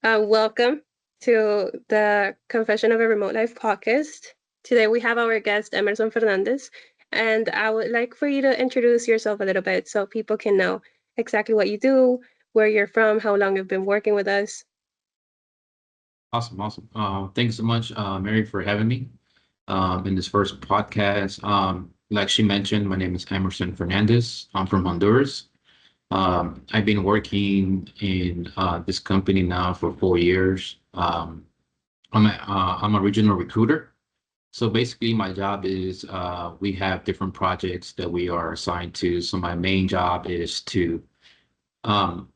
Welcome to the Confession of a Remote Life podcast. Today we have our guest, Emerson Fernandez, and I would like for you to introduce yourself a little bit so people can know exactly what you do, where you're from, how long you've been working with us. Awesome, awesome. Thanks so much, Mary, for having me in this first podcast. Like she mentioned, my name is Emerson Fernandez. I'm from Honduras. I've been working in this company now for 4 years. I'm a regional recruiter. So basically, my job is we have different projects that we are assigned to. So my main job is to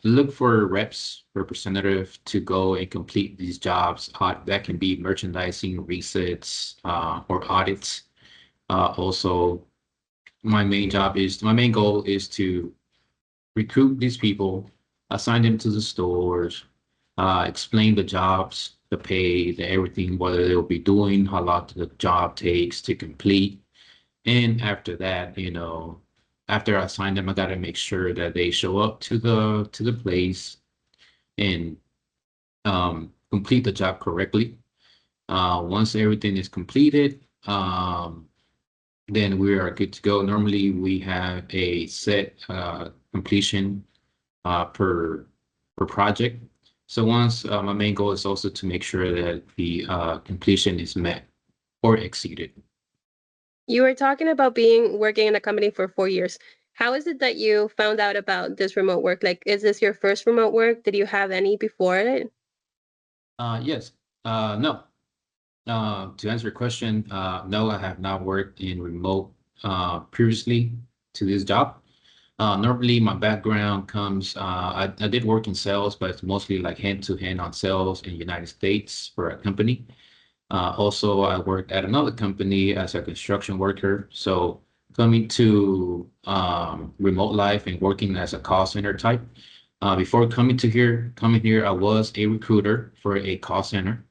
look for reps, representative to go and complete these jobs. That can be merchandising, resets, or audits. Also, my main goal is to recruit these people, assign them to the stores, explain the jobs, the pay, the everything, whether they'll be doing, how long the job takes to complete. And after that, after I sign them, I gotta make sure that they show up to the place and complete the job correctly. Once everything is completed, then we are good to go. Normally, we have a set completion per project. So once my main goal is also to make sure that the completion is met or exceeded. You were talking about being working in a company for 4 years. How is it that you found out about this remote work? Like, is this your first remote work? Did you have any before it? Yes. No. To answer your question, no, I have not worked in remote previously to this job. Normally, my background comes, I did work in sales, but it's mostly like hand to hand on sales in the United States for a company. Also, I worked at another company as a construction worker. So coming to remote life and working as a call center type. Before coming here, I was a recruiter for a call center.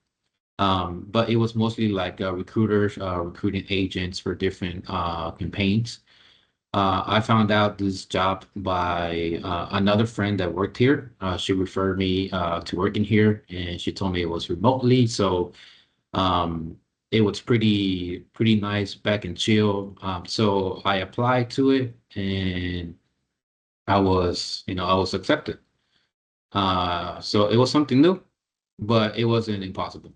But it was mostly like recruiters, recruiting agents for different campaigns. I found out this job by another friend that worked here. She referred me to working here, and she told me it was remotely. So um, it was pretty nice, back and chill. So I applied to it, and I was accepted. So it was something new, but it wasn't impossible.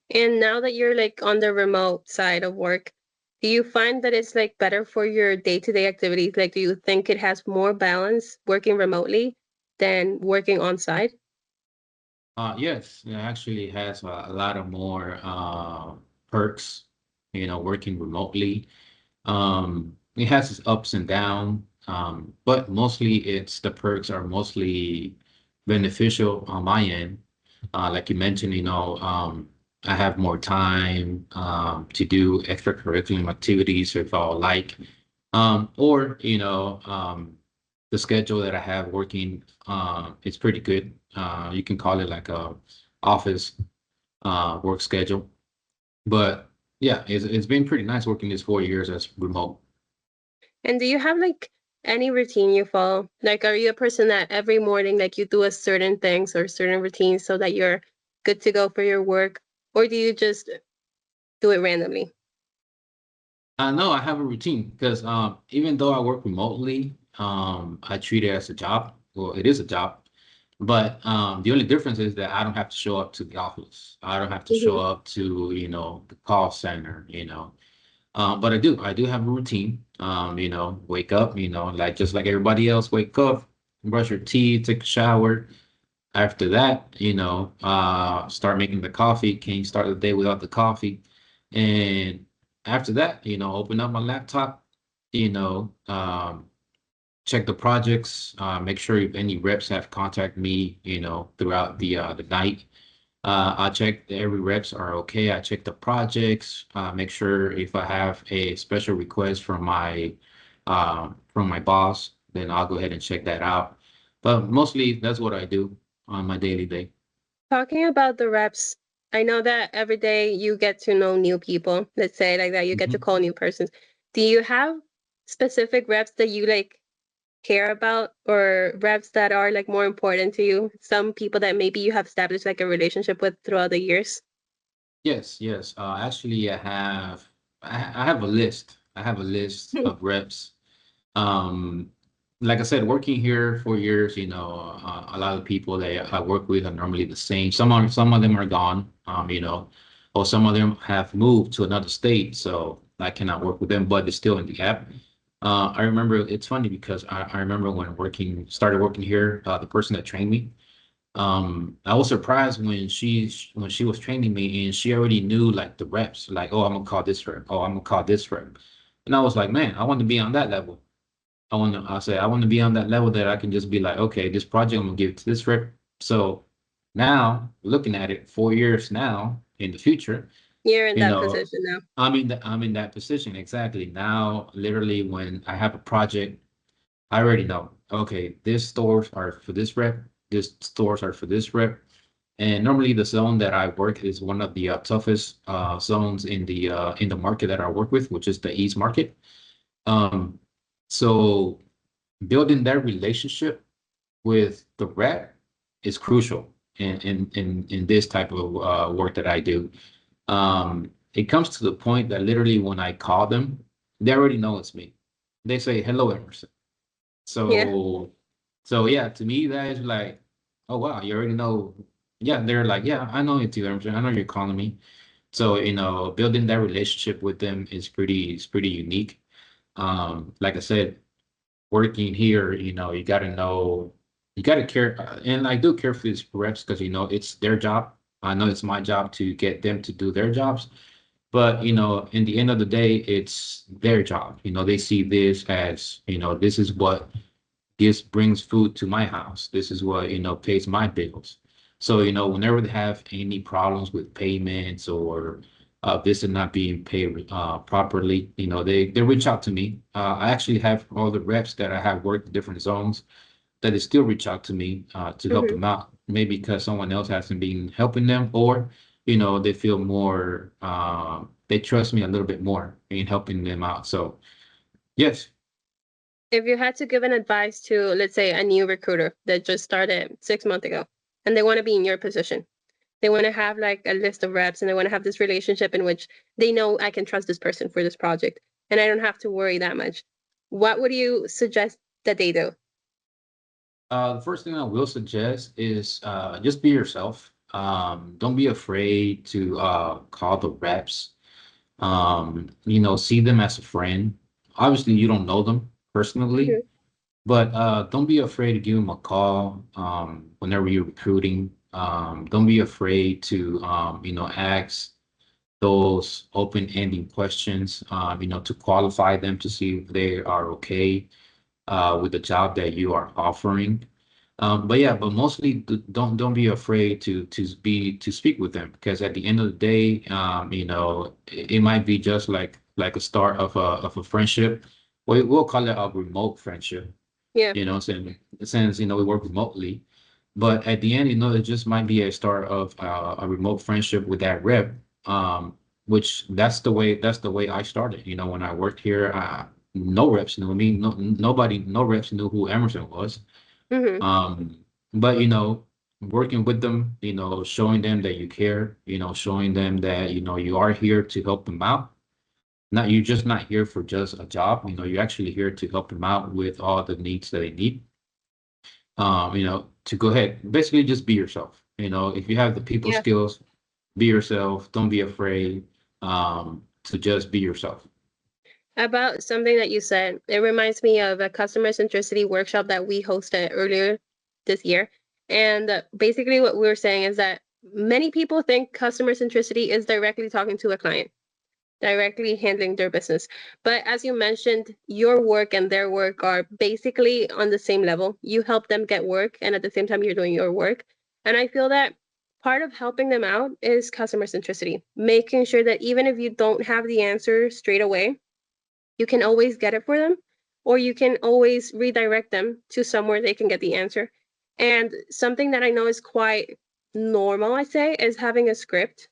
And now that you're like on the remote side of work, do you find that it's like better for your day-to-day activities? Like, do you think it has more balance working remotely than working on site? Yes, it actually has a lot of more perks, working remotely. It has its ups and downs, but mostly it's the perks are mostly beneficial on my end. Like you mentioned, I have more time to do extracurricular activities if I would like. Or, the schedule that I have working, it's pretty good. You can call it like a office work schedule. But yeah, it's been pretty nice working these 4 years as remote. And do you have like any routine you follow? Like, are you a person that every morning, like, you do a certain things or certain routines so that you're good to go for your work? Or do you just do it randomly? I know I have a routine because even though I work remotely, I treat it as a job. Well, it is a job, but the only difference is that I don't have to show up to the office. I don't have to show Hmm. up to, the call center. But I do have a routine. Wake up, like just like everybody else, wake up, brush your teeth, take a shower. After that, start making the coffee. Can't start the day without the coffee. And after that, open up my laptop, you know, um, check the projects, make sure if any reps have contacted me, throughout the night. I check that every reps are okay. I check the projects, make sure if I have a special request from my boss, then I'll go ahead and check that out. But mostly that's what I do on my daily day. Talking about the reps, I know that every day you get to know new people. Let's say like that, you get to Mhm. call new persons. Do you have specific reps that you like? care about, or reps that are like more important to you? Some people that maybe you have established like a relationship with throughout the years? Yes, yes. Actually, I have a list. I have a list of reps. Um, like I said, working here for years, a lot of people that I work with are normally the same. Some of them are gone, or some of them have moved to another state, so I cannot work with them, but it's still in the app. I remember it's funny because I remember when started working here, the person that trained me, I was surprised when she was training me and she already knew like the reps, like, oh, I'm gonna call this rep, oh, I'm gonna call this rep. And I was like, man, I want to be on that level. I want to be on that level that I can just be like, okay, this project I'm gonna give it to this rep. So now looking at it 4 years now in the future, You're in you that know, position now. I'm in that position exactly now. Literally, when I have a project, I already know. Okay, this stores are for this rep. This stores are for this rep. And normally, the zone that I work is one of the toughest zones in the market that I work with, which is the East market. Um, so building that relationship with the rep is crucial in this type of work that I do. It comes to the point that literally when I call them, they already know it's me. They say, "Hello, Emerson." Yeah. So, so yeah, to me that is like, oh wow, you already know. Yeah, they're like, yeah, I know you too, Emerson. I know you're calling me. So, building that relationship with them is pretty unique. Like I said, working here, you got to care, and I do care for these reps because it's their job. I know it's my job to get them to do their jobs, but in the end of the day, it's their job. They see this as this is what this brings food to my house. This is what pays my bills. So whenever they have any problems with payments or this is not being paid properly, they reach out to me. I actually have all the reps that I have worked in different zones that they still reach out to me to help Hmm. them out. Maybe because someone else hasn't been helping them, or they feel more they trust me a little bit more in helping them out. So yes. If you had to give an advice to, let's say, a new recruiter that just started 6 months ago, and they want to be in your position, they want to have like a list of reps, and they want to have this relationship in which they know I can trust this person for this project, and I don't have to worry that much. What would you suggest that they do? The first thing I will suggest is just be yourself. Don't be afraid to call the reps. See them as a friend. Obviously, you don't know them personally, Hmm. but don't be afraid to give them a call whenever you're recruiting. Don't be afraid to ask those open-ended questions. To qualify them to see if they are okay with the job that you are offering. But yeah, but mostly don't be afraid to speak with them because at the end of the day, it might be just like a start of a friendship. We'll call it a remote friendship. Yeah. Since we work remotely, but at the end, it just might be a start of a remote friendship with that rep. Which that's the way I started. When I worked here, no reps knew me. No reps knew who Emerson was. Hmm. Um, but working with them, showing them that you care, showing them that you are here to help them out. Not you're just not here for just a job. You're actually here to help them out with all the needs that they need. To go ahead, basically just be yourself. If you have the people Yeah. skills, be yourself. Don't be afraid to just be yourself. About something that you said, it reminds me of a customer centricity workshop that we hosted earlier this year. And basically, what we were saying is that many people think customer centricity is directly talking to a client, directly handling their business. But as you mentioned, your work and their work are basically on the same level. You help them get work, and at the same time, you're doing your work. And I feel that part of helping them out is customer centricity, making sure that even if you don't have the answer straight away, you can always get it for them, or you can always redirect them to somewhere they can get the answer. And something that I know is quite normal, I say, is having a script.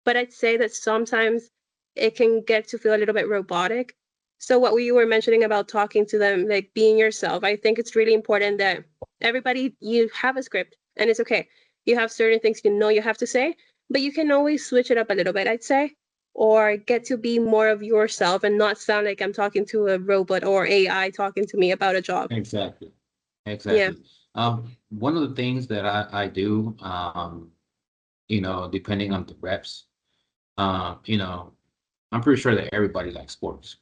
But I'd say that sometimes it can get to feel a little bit robotic. So what you were mentioning about talking to them, like being yourself, I think it's really important that everybody, you have a script and it's okay. You have certain things you know you have to say, but you can always switch it up a little bit, I'd say, or get to be more of yourself and not sound like I'm talking to a robot or AI talking to me about a job. Exactly. Yeah. Exactly. One of the things that I do, depending on the reps, you know, I'm pretty sure that everybody likes sports.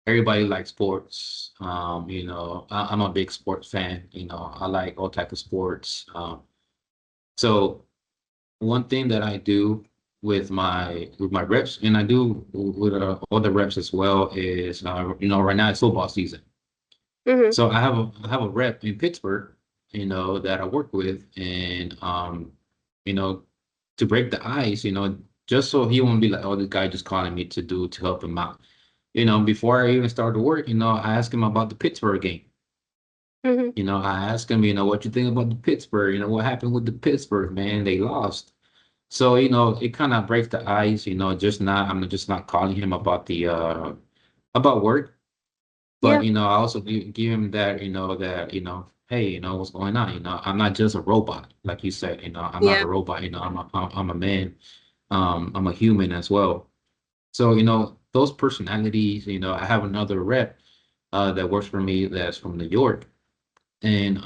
Everybody likes sports. I'm a big sports fan. I like all type of sports. So one thing that I do with my reps, and I do with other reps as well, is right now it's football season. Mm-hmm. So I have a rep in Pittsburgh, that I work with, and you know, to break the ice, just so he won't be like, oh, this guy just calling me to help him out. Before I even started work, I asked him about the Pittsburgh game. Mm-hmm. I asked him, what you think about the Pittsburgh? What happened with the Pittsburgh, man? They lost. So, it kind of breaks the ice, I'm just not calling him about work. But, Yeah. I also give him that, hey, what's going on? I'm not just a robot, like you said, I'm not Yeah. a robot, I'm a man, I'm a human as well. So, those personalities, I have another rep that works for me that's from New York. And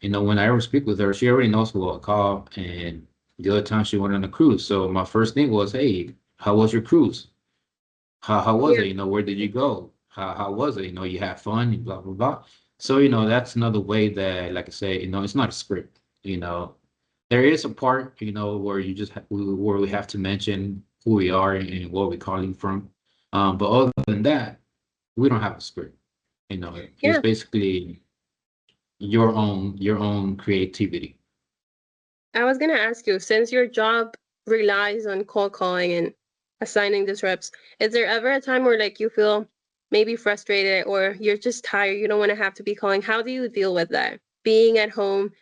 when I ever speak with her, she already knows who I'll call. And the other time she went on a cruise. So my first thing was, hey, how was your cruise? How was Yeah. it? Where did you go? How was it? You had fun, and blah blah blah. So, that's another way that, like I say, it's not a script. There is a part, where where we have to mention who we are and what we're calling from. But other than that, we don't have a script. It's Yeah. basically your own creativity. I was gonna ask you, since your job relies on cold calling and assigning these reps, is there ever a time where like you feel maybe frustrated or you're just tired, you don't want to have to be calling? How do you deal with that? Being at home,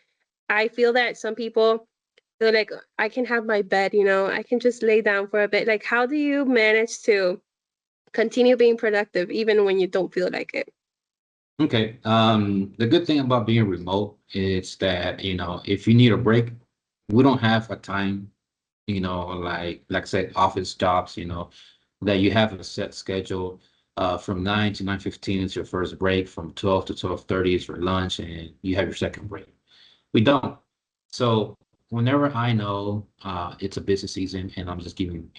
I feel that some people they're like, I can have my bed, I can just lay down for a bit. Like, how do you manage to continue being productive even when you don't feel like it? Okay. The good thing about being remote is that, if you need a break, we don't have a time, like I said, office jobs, that you have a set schedule. From 9 to 9:15 is your first break, from 12 to 12:30 is your lunch, and you have your second break. We don't. So whenever I know it's a busy season and I'm just giving,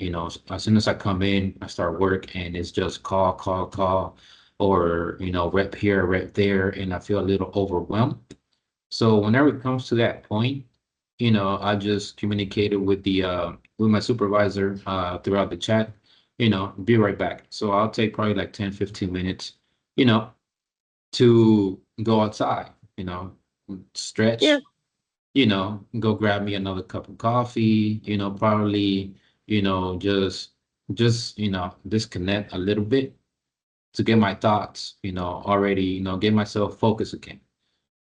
as soon as I come in, I start work and it's just call, call, call, or rep here, rep there, and I feel a little overwhelmed. So whenever it comes to that point, I just communicated with my supervisor throughout the chat, be right back. So I'll take probably like 10, 15 minutes, you know, to go outside, Yeah. stretch, go grab me another cup of coffee, probably, just, disconnect a little bit to get my thoughts, already, get myself focused again,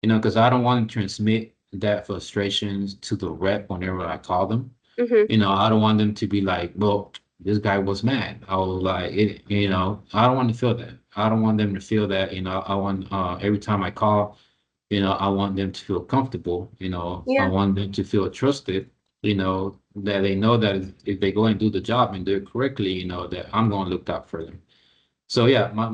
because I don't want to transmit that frustrations to the rep whenever I call them. Mm-hmm. I don't want them to be like, well, this guy was mad. I was like, I don't want to feel that. I don't want them to feel that, I want, every time I call, I want them to feel comfortable. I Yeah. want them to feel trusted, that they know that if they go and do the job and do it correctly, that I'm going to look out for them. So yeah, my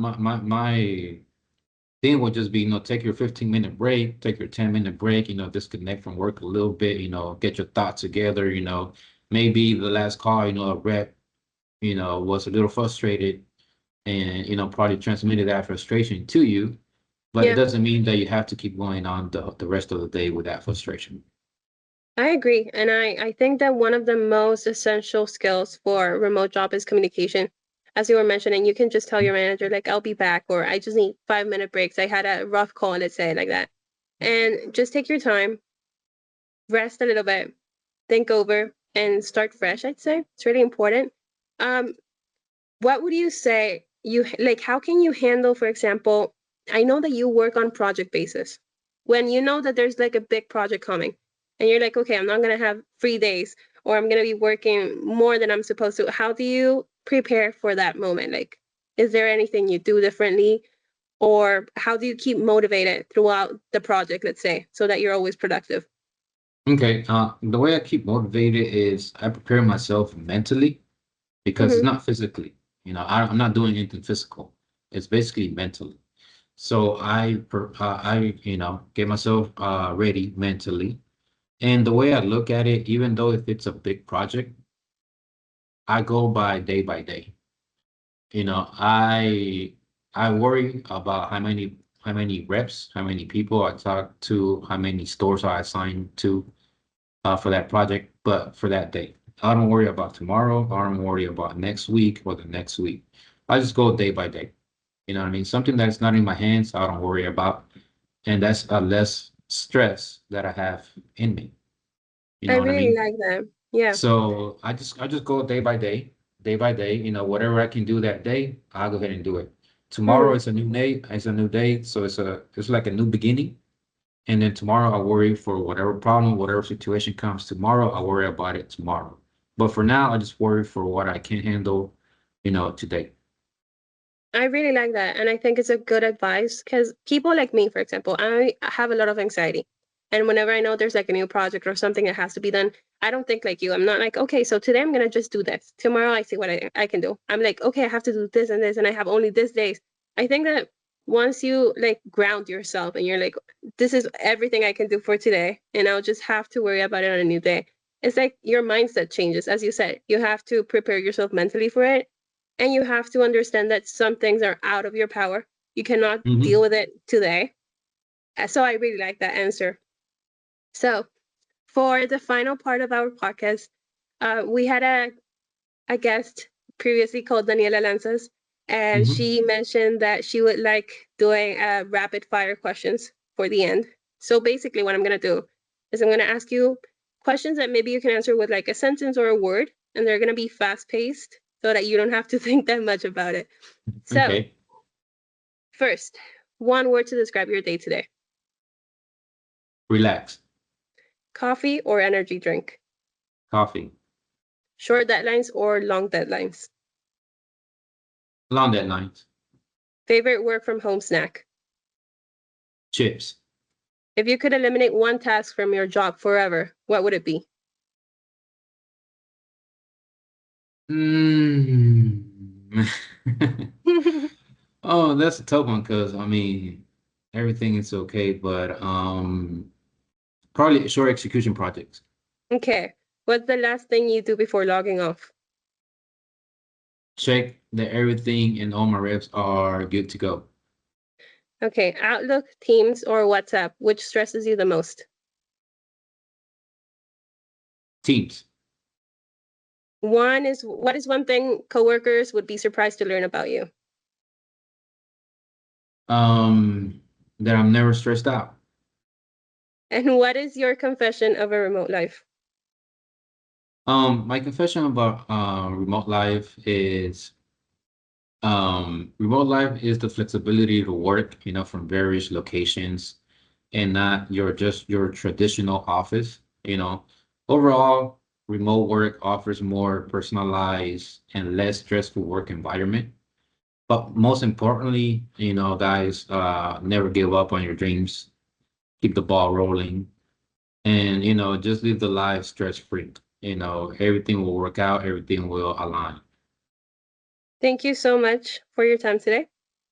thing would just be, take your 15-minute break, take your 10-minute break, disconnect from work a little bit, get your thoughts together, maybe the last call, a rep, was a little frustrated and, probably transmitted that frustration to you, but it Yeah. doesn't mean that you have to keep going on the rest of the day with that frustration. I agree. And I think that one of the most essential skills for a remote job is communication. As you were mentioning, you can just tell your manager, like, I'll be back, or I just need 5-minute breaks. I had a rough call, let's say, like that. And just take your time, rest a little bit, think over, and start fresh, I'd say. It's really important. Um, what would you say you like? How can you handle, for example, I know that you work on project basis. When you know that there's like a big project coming, and you're like, okay, I'm not gonna have free days, or I'm gonna be working more than I'm supposed to. How do you prepare for that moment? Like, Is there anything you do differently? Or how do you keep motivated throughout the project, let's say, so that you're always productive? Okay. The way I keep motivated is I prepare myself mentally because it's Hmm. not physically. I'm not doing anything physical. It's basically mentally. So I get myself ready mentally. And the way I look at it, even though if it's a big project, I go by day. You know, I worry about how many reps, how many people I talk to, how many stores I assign to for that project, but for that day. I don't worry about tomorrow. I don't worry about next week or the next week. I just go day by day. You know what I mean? Something that's not in my hands, I don't worry about. And that's a less stress that I have in me. You I know what I really mean? like that. Yeah. So I just go day by day. Whatever I can do that day, I'll go ahead and do it. Tomorrow Hmm. is a new day. It's a new day, so it's like a new beginning. And then tomorrow I worry for whatever problem, whatever situation comes tomorrow, I worry about it tomorrow. But for now, I just worry for what I can handle, today. I really like that. And I think it's a good advice because people like me, for example, I have a lot of anxiety. And whenever I know there's like a new project or something that has to be done, I don't think like you. I'm not like, okay, so today I'm going to just do this. Tomorrow I see what I can do. I'm like, okay, I have to do this and this, and I have only this days. I think that once you like ground yourself and you're like, this is everything I can do for today, and I'll just have to worry about it on a new day. It's like your mindset changes. As you said, you have to prepare yourself mentally for it, and you have to understand that some things are out of your power. You cannot deal Hmm. with it today. So I really like that answer. So for the final part of our podcast, we had a guest previously called Daniela Lanzas, and Hmm. she mentioned that she would like doing rapid fire questions for the end. So basically, what I'm going to do is I'm going to ask you questions that maybe you can answer with like a sentence or a word, and they're going to be fast paced so that you don't have to think that much about it. So, Okay. first, one word to describe your day today: Relax. coffee or energy drink, Coffee. short deadlines or long deadlines, Long deadlines. favorite work from home snack. Chips. If you could eliminate one task from your job forever, what would it be? Mm. Oh, that's a tough one because everything is okay, but probably short execution projects. Okay. What's the last thing you do before logging off? Check that everything and all my reps are good to go. Okay. Outlook, Teams, or WhatsApp, which stresses you the most? Teams. What is one thing coworkers would be surprised to learn about you? Um, that I'm never stressed out. And what is your confession of a remote life? My confession about remote life is remote life is the flexibility to work, from various locations and not your traditional office, Overall, remote work offers more personalized and less stressful work environment. But most importantly, guys, never give up on your dreams. Keep the ball rolling, and just live the life stress free. Everything will work out. Everything will align. Thank you so much for your time today.